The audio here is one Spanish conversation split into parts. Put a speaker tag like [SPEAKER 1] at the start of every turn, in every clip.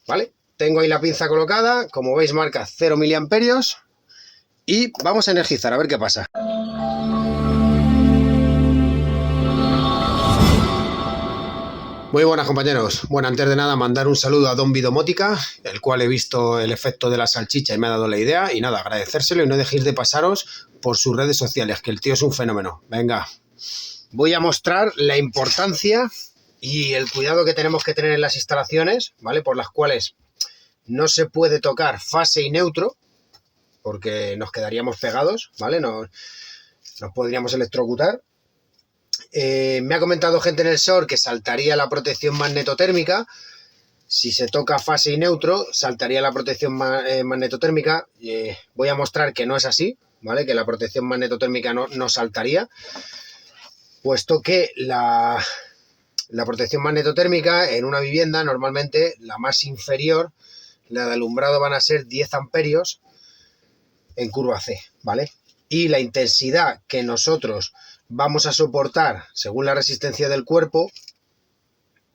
[SPEAKER 1] ¿vale? Tengo ahí la pinza colocada, como veis marca 0 miliamperios y vamos a energizar a ver qué pasa. Muy buenas, compañeros. Bueno, antes de nada mandar un saludo a Don Vidomótica, el cual he visto el efecto de la salchicha y me ha dado la idea, y nada, agradecérselo y no dejéis de pasaros por sus redes sociales, que el tío es un fenómeno. Venga, voy a mostrar la importancia y el cuidado que tenemos que tener en las instalaciones, ¿vale? Por las cuales no se puede tocar fase y neutro, porque nos quedaríamos pegados, ¿vale? Nos podríamos electrocutar. Me ha comentado gente en el SOR que saltaría la protección magnetotérmica. Si se toca fase y neutro, saltaría la protección magnetotérmica. Voy a mostrar que no es así, ¿vale? Que la protección magnetotérmica no saltaría, puesto que la protección magnetotérmica en una vivienda, normalmente la más inferior, la de alumbrado, van a ser 10 amperios en curva C, ¿vale? Y la intensidad que nosotros vamos a soportar según la resistencia del cuerpo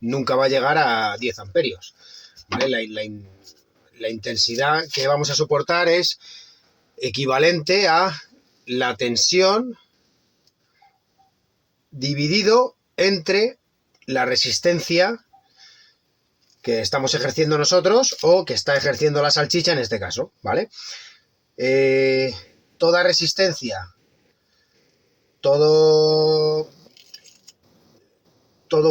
[SPEAKER 1] nunca va a llegar a 10 amperios, ¿vale? La intensidad que vamos a soportar es equivalente a la tensión dividido entre la resistencia que estamos ejerciendo nosotros o que está ejerciendo la salchicha en este caso, ¿vale? Toda resistencia, todo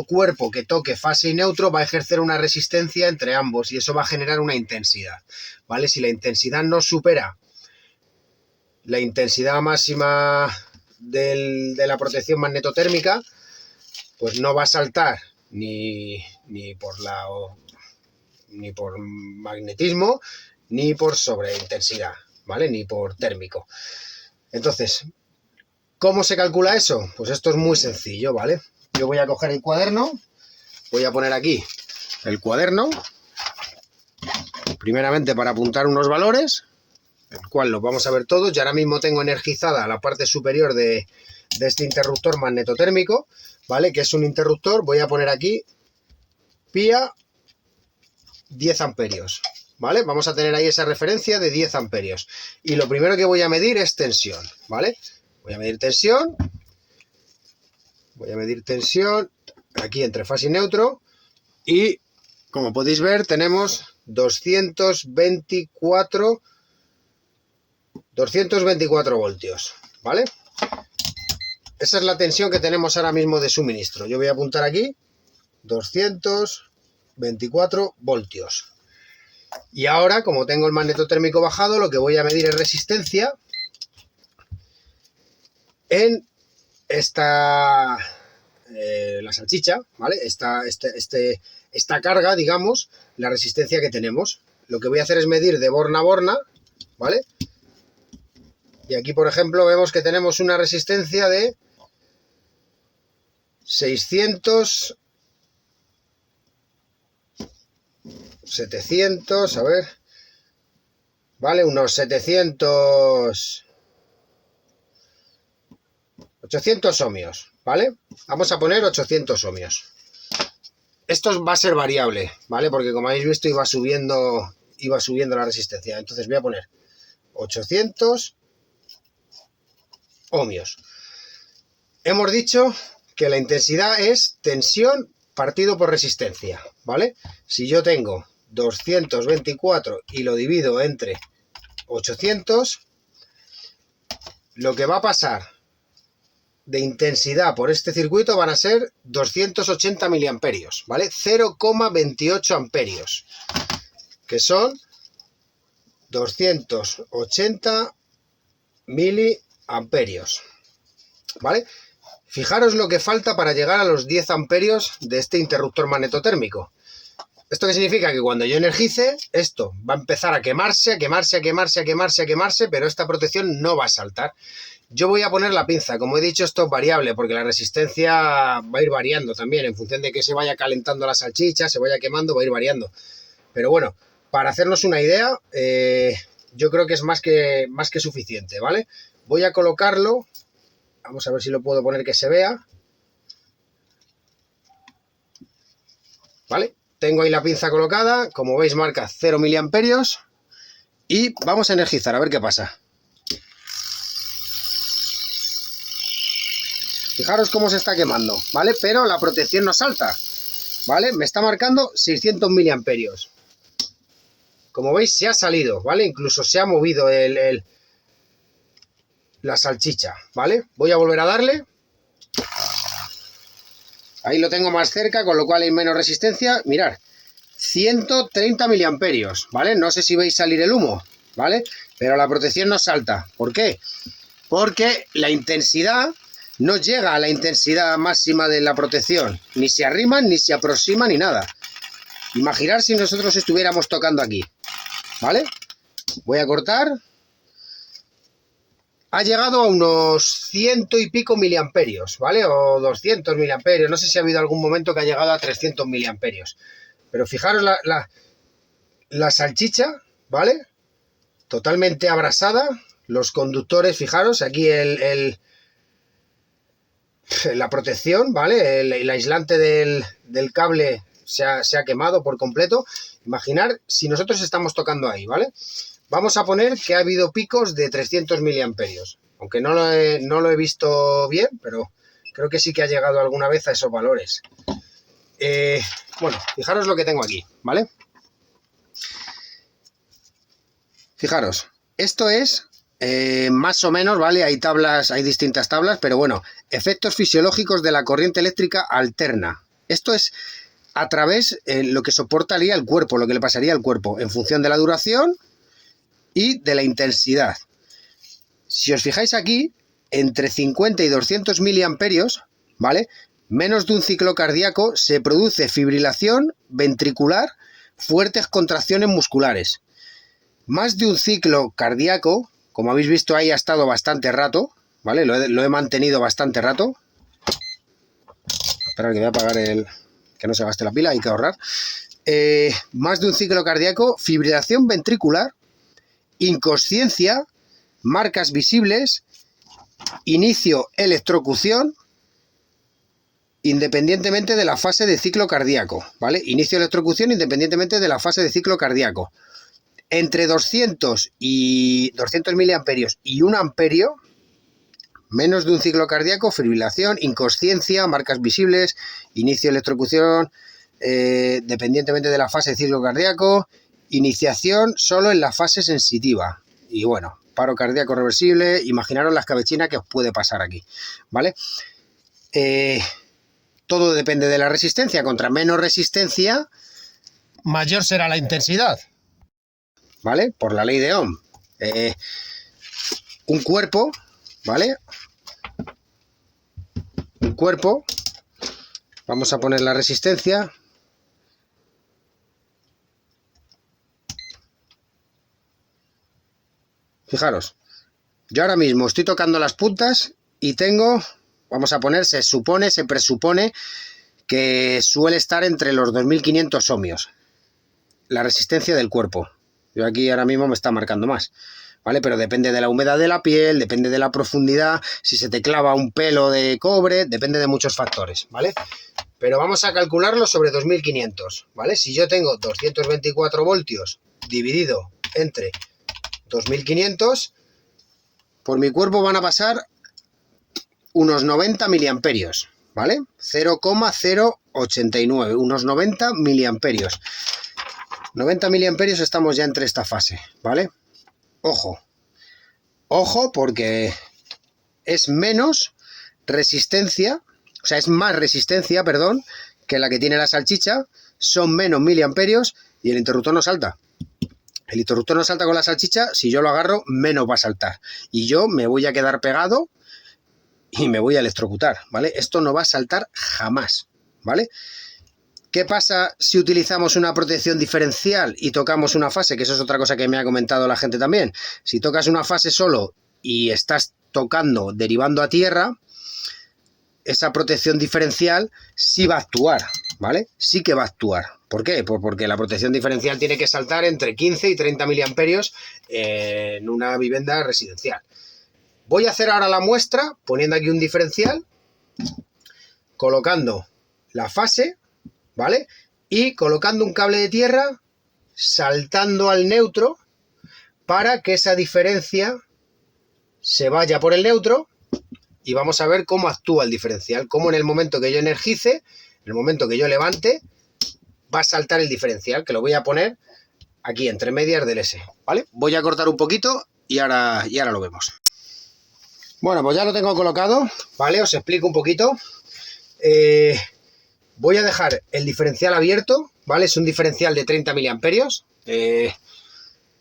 [SPEAKER 1] cuerpo que toque fase y neutro va a ejercer una resistencia entre ambos y eso va a generar una intensidad, ¿vale? Si la intensidad no supera la intensidad máxima de la protección magnetotérmica, pues no va a saltar ni por magnetismo, ni por sobreintensidad, ¿vale? Ni por térmico. Entonces, ¿cómo se calcula eso? Pues esto es muy sencillo, ¿vale? Yo voy a coger el cuaderno, voy a poner aquí el cuaderno, primeramente para apuntar unos valores, el cual los vamos a ver todos. Yo ahora mismo tengo energizada la parte superior de este interruptor magnetotérmico, ¿vale? Que es un interruptor, voy a poner aquí PIA 10 amperios, ¿vale? Vamos a tener ahí esa referencia de 10 amperios. Y lo primero que voy a medir es tensión, ¿vale? Voy a medir tensión. Voy a medir tensión aquí entre fase y neutro y, como podéis ver, tenemos 224 voltios, ¿vale? Esa es la tensión que tenemos ahora mismo de suministro. Yo voy a apuntar aquí 224 voltios. Y ahora, como tengo el magnetotérmico bajado, lo que voy a medir es resistencia en esta la salchicha, ¿vale? Esta carga, digamos, la resistencia que tenemos. Lo que voy a hacer es medir de borna a borna, ¿vale? Y aquí, por ejemplo, vemos que tenemos una resistencia de 700, a ver, ¿vale? Unos 800 ohmios, ¿vale? Vamos a poner 800 ohmios. Esto va a ser variable, ¿vale? Porque como habéis visto iba subiendo la resistencia. Entonces voy a poner 800 ohmios. Hemos dicho que la intensidad es tensión partido por resistencia, ¿vale? Si yo tengo 224 y lo divido entre 800, lo que va a pasar de intensidad por este circuito van a ser 280 miliamperios, ¿vale? 0,28 amperios, que son 280 miliamperios, ¿vale? Fijaros lo que falta para llegar a los 10 amperios de este interruptor magnetotérmico. ¿Esto qué significa? Que cuando yo energice, esto va a empezar a quemarse, pero esta protección no va a saltar. Yo voy a poner la pinza. Como he dicho, esto es variable, porque la resistencia va a ir variando también, en función de que se vaya calentando la salchicha, se vaya quemando, va a ir variando. Pero bueno, para hacernos una idea, yo creo que es más que suficiente, ¿vale? Voy a colocarlo, vamos a ver si lo puedo poner que se vea, ¿vale? tengo ahí la pinza colocada, como veis marca 0 miliamperios y vamos a energizar a ver qué pasa. Fijaros cómo se está quemando, ¿vale? Pero la protección no salta, ¿vale? Me está marcando 600 miliamperios. Como veis se ha salido, ¿vale? Incluso se ha movido la salchicha, ¿vale? Voy a volver a darle. Ahí lo tengo más cerca, con lo cual hay menos resistencia. Mirad, 130 miliamperios, ¿vale? No sé si veis salir el humo, ¿vale? Pero la protección no salta. ¿Por qué? Porque la intensidad no llega a la intensidad máxima de la protección. Ni se arriman, ni se aproximan, ni nada. Imaginar si nosotros estuviéramos tocando aquí, ¿vale? Voy a cortar. Ha llegado a unos 100 y pico miliamperios, ¿vale? O 200 miliamperios. No sé si ha habido algún momento que ha llegado a 300 miliamperios. Pero fijaros la salchicha, ¿vale? Totalmente abrasada. Los conductores, fijaros, aquí la protección, ¿vale? El aislante del cable se ha quemado por completo. Imaginar si nosotros estamos tocando ahí, ¿vale? Vamos a poner que ha habido picos de 300 miliamperios. Aunque no lo he visto bien, pero creo que sí que ha llegado alguna vez a esos valores. Bueno, fijaros lo que tengo aquí, ¿vale? Fijaros, esto es más o menos, ¿vale? Hay tablas, hay distintas tablas, pero bueno, efectos fisiológicos de la corriente eléctrica alterna. Esto es a través lo que soportaría el cuerpo, lo que le pasaría al cuerpo, en función de la duración y de la intensidad. Si os fijáis aquí, entre 50 y 200 miliamperios, ¿vale? Menos de un ciclo cardíaco se produce fibrilación ventricular, fuertes contracciones musculares. Más de un ciclo cardíaco, como habéis visto ahí ha estado bastante rato, ¿vale? Lo he mantenido bastante rato. Esperad que voy a apagar que no se gaste la pila, hay que ahorrar. Más de un ciclo cardíaco, fibrilación ventricular, inconsciencia, marcas visibles, inicio electrocución, independientemente de la fase de ciclo cardíaco, ¿vale? Inicio electrocución independientemente de la fase de ciclo cardíaco. Entre 200 miliamperios y 1 amperio, menos de un ciclo cardíaco, fibrilación, inconsciencia, marcas visibles, inicio electrocución, dependientemente de la fase de ciclo cardíaco, iniciación solo en la fase sensitiva. Y bueno, paro cardíaco reversible, imaginaros la escabechina que os puede pasar aquí, ¿vale? Todo depende de la resistencia. Contra menos resistencia, mayor será la intensidad, ¿vale? Por la ley de Ohm. Un cuerpo, ¿vale? Un cuerpo, vamos a poner la resistencia. Fijaros, yo ahora mismo estoy tocando las puntas y tengo, vamos a poner, se presupone que suele estar entre los 2500 ohmios, la resistencia del cuerpo. Yo aquí ahora mismo me está marcando más, ¿vale? Pero depende de la humedad de la piel, depende de la profundidad, si se te clava un pelo de cobre, depende de muchos factores, ¿vale? Pero vamos a calcularlo sobre 2500, ¿vale? Si yo tengo 224 voltios dividido entre 2500, por mi cuerpo van a pasar unos 90 miliamperios, ¿vale? 0,089, unos 90 miliamperios. 90 miliamperios estamos ya entre esta fase, ¿vale? Ojo, ojo porque es menos resistencia, o sea, es más resistencia, perdón, que la que tiene la salchicha, son menos miliamperios y el interruptor no salta. El interruptor no salta con la salchicha, si yo lo agarro, menos va a saltar. Y yo me voy a quedar pegado y me voy a electrocutar, ¿vale? Esto no va a saltar jamás, ¿vale? ¿Qué pasa si utilizamos una protección diferencial y tocamos una fase? Que eso es otra cosa que me ha comentado la gente también. Si tocas una fase solo y estás tocando, derivando a tierra, esa protección diferencial sí va a actuar, ¿vale? Sí que va a actuar. ¿Por qué? Pues porque la protección diferencial tiene que saltar entre 15 y 30 miliamperios en una vivienda residencial. Voy a hacer ahora la muestra poniendo aquí un diferencial, colocando la fase, ¿vale? y colocando un cable de tierra, saltando al neutro para que esa diferencia se vaya por el neutro y vamos a ver cómo actúa el diferencial, cómo en el momento que yo energice, en el momento que yo levante, va a saltar el diferencial, que lo voy a poner aquí entre medias del S, ¿vale? Voy a cortar un poquito y ahora lo vemos. Bueno, pues ya lo tengo colocado, ¿vale? Os explico un poquito. Voy a dejar el diferencial abierto, ¿vale? Es un diferencial de 30 miliamperios.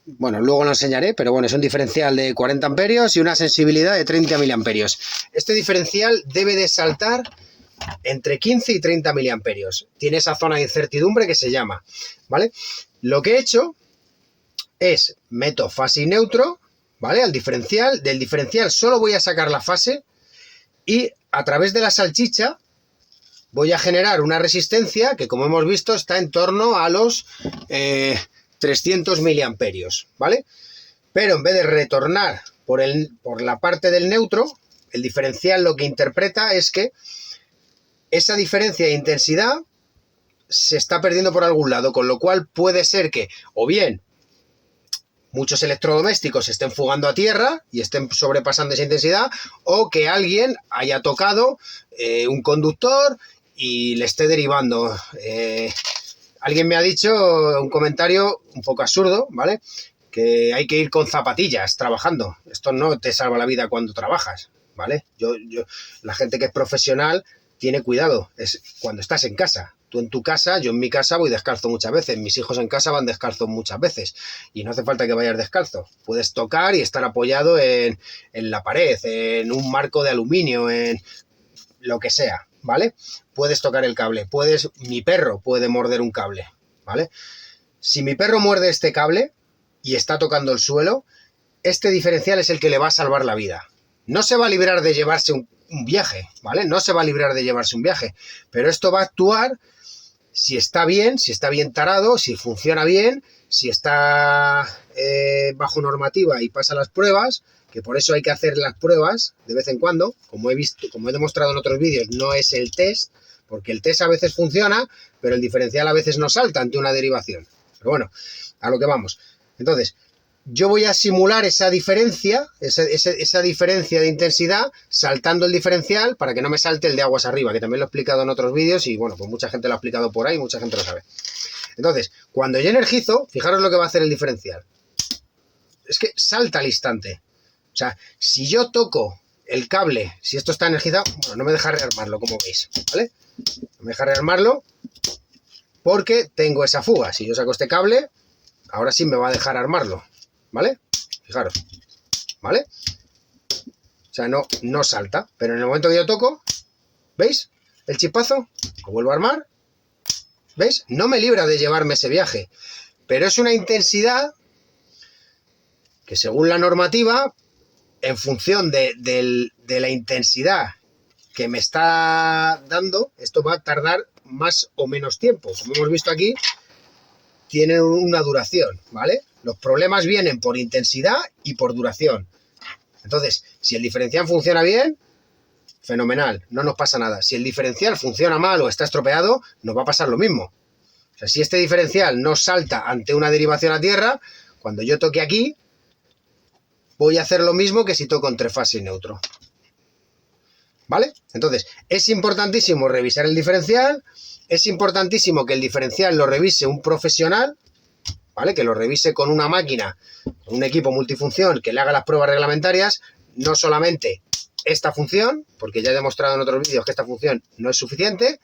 [SPEAKER 1] Bueno, luego lo enseñaré, pero bueno, es un diferencial de 40 amperios y una sensibilidad de 30 miliamperios. Este diferencial debe de saltar entre 15 y 30 miliamperios. Tiene esa zona de incertidumbre que se llama, ¿vale? Lo que he hecho es meto fase y neutro, ¿vale? Al diferencial. Del diferencial solo voy a sacar la fase y a través de la salchicha voy a generar una resistencia que, como hemos visto, está en torno a los 300 miliamperios, ¿vale? Pero en vez de retornar por la parte del neutro, el diferencial lo que interpreta es que esa diferencia de intensidad se está perdiendo por algún lado, con lo cual puede ser que o bien muchos electrodomésticos se estén fugando a tierra y estén sobrepasando esa intensidad, o que alguien haya tocado un conductor y le esté derivando. Alguien me ha dicho un comentario un poco absurdo, ¿vale? Que hay que ir con zapatillas trabajando. Esto no te salva la vida cuando trabajas, ¿vale? La gente que es profesional tiene cuidado, es cuando estás en casa. Tú en tu casa, yo en mi casa voy descalzo muchas veces, mis hijos en casa van descalzos muchas veces y no hace falta que vayas descalzo. Puedes tocar y estar apoyado en la pared, en un marco de aluminio, en lo que sea, ¿vale? Puedes tocar el cable, mi perro puede morder un cable, ¿vale? Si mi perro muerde este cable y está tocando el suelo, este diferencial es el que le va a salvar la vida. No se va a librar de llevarse un viaje, ¿vale? No se va a librar de llevarse un viaje, pero esto va a actuar si está bien tarado, si funciona bien, si está bajo normativa y pasa las pruebas, que por eso hay que hacer las pruebas de vez en cuando, como he demostrado en otros vídeos, no es el test, porque el test a veces funciona, pero el diferencial a veces no salta ante una derivación. Pero bueno, a lo que vamos. Entonces, yo voy a simular esa diferencia, esa diferencia de intensidad, saltando el diferencial para que no me salte el de aguas arriba, que también lo he explicado en otros vídeos y bueno, pues mucha gente lo ha explicado por ahí, mucha gente lo sabe. Entonces, cuando yo energizo, fijaros lo que va a hacer el diferencial. Es que salta al instante. O sea, si yo toco el cable, si esto está energizado, bueno, no me deja rearmarlo, como veis, ¿vale? No me deja rearmarlo porque tengo esa fuga. Si yo saco este cable, ahora sí me va a dejar armarlo, ¿vale? Fijaros, ¿vale? O sea, no salta, pero en el momento que yo toco, ¿veis? El chispazo, lo vuelvo a armar, ¿veis? No me libra de llevarme ese viaje, pero es una intensidad que según la normativa, en función de la intensidad que me está dando, esto va a tardar más o menos tiempo. Como hemos visto aquí, tiene una duración, ¿vale? Los problemas vienen por intensidad y por duración. Entonces, si el diferencial funciona bien, fenomenal, no nos pasa nada. Si el diferencial funciona mal o está estropeado, nos va a pasar lo mismo. O sea, si este diferencial no salta ante una derivación a tierra, cuando yo toque aquí, voy a hacer lo mismo que si toco entre fase y neutro. ¿Vale? Entonces, es importantísimo revisar el diferencial, es importantísimo que el diferencial lo revise un profesional, ¿vale? Que lo revise con una máquina, con un equipo multifunción, que le haga las pruebas reglamentarias, no solamente esta función, porque ya he demostrado en otros vídeos que esta función no es suficiente,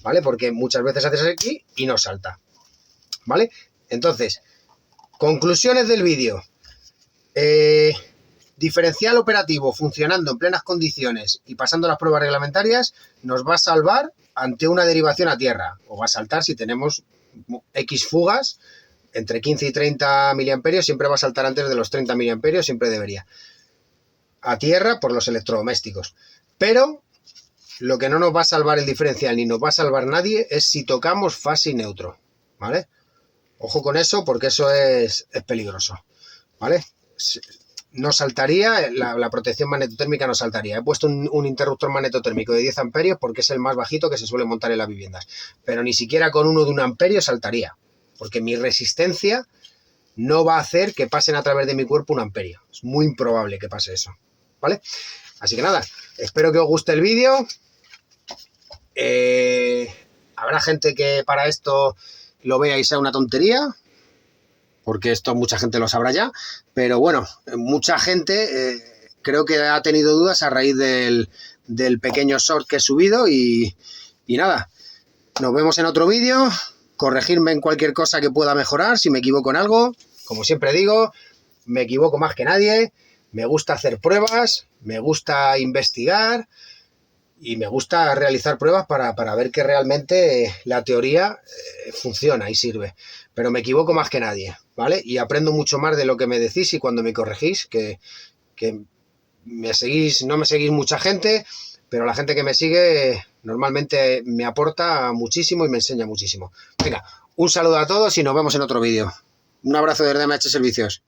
[SPEAKER 1] ¿vale? Porque muchas veces haces aquí y no salta, ¿vale? Entonces, conclusiones del vídeo. Diferencial operativo funcionando en plenas condiciones y pasando las pruebas reglamentarias nos va a salvar ante una derivación a tierra, o va a saltar si tenemos X fugas entre 15 y 30 miliamperios, siempre va a saltar antes de los 30 miliamperios, siempre debería, a tierra por los electrodomésticos. Pero lo que no nos va a salvar el diferencial ni nos va a salvar nadie es si tocamos fase y neutro, ¿vale? Ojo con eso, porque eso es peligroso, ¿vale? no saltaría, la protección magnetotérmica no saltaría. He puesto un interruptor magnetotérmico de 10 amperios porque es el más bajito que se suele montar en las viviendas. Pero ni siquiera con uno de 1 amperio saltaría, porque mi resistencia no va a hacer que pasen a través de mi cuerpo 1 amperio. Es muy improbable que pase eso, ¿vale? Así que nada, espero que os guste el vídeo. Habrá gente que para esto lo vea y sea una tontería, porque esto mucha gente lo sabrá ya, pero bueno, mucha gente creo que ha tenido dudas a raíz del pequeño short que he subido y nada, nos vemos en otro vídeo. Corregirme en cualquier cosa que pueda mejorar si me equivoco en algo. Como siempre digo, me equivoco más que nadie, me gusta hacer pruebas, me gusta investigar y me gusta realizar pruebas para ver que realmente la teoría funciona y sirve. Pero me equivoco más que nadie, ¿vale? Y aprendo mucho más de lo que me decís y cuando me corregís, que me seguís, no me seguís mucha gente, pero la gente que me sigue normalmente me aporta muchísimo y me enseña muchísimo. Venga, un saludo a todos y nos vemos en otro vídeo. Un abrazo desde MH Servicios.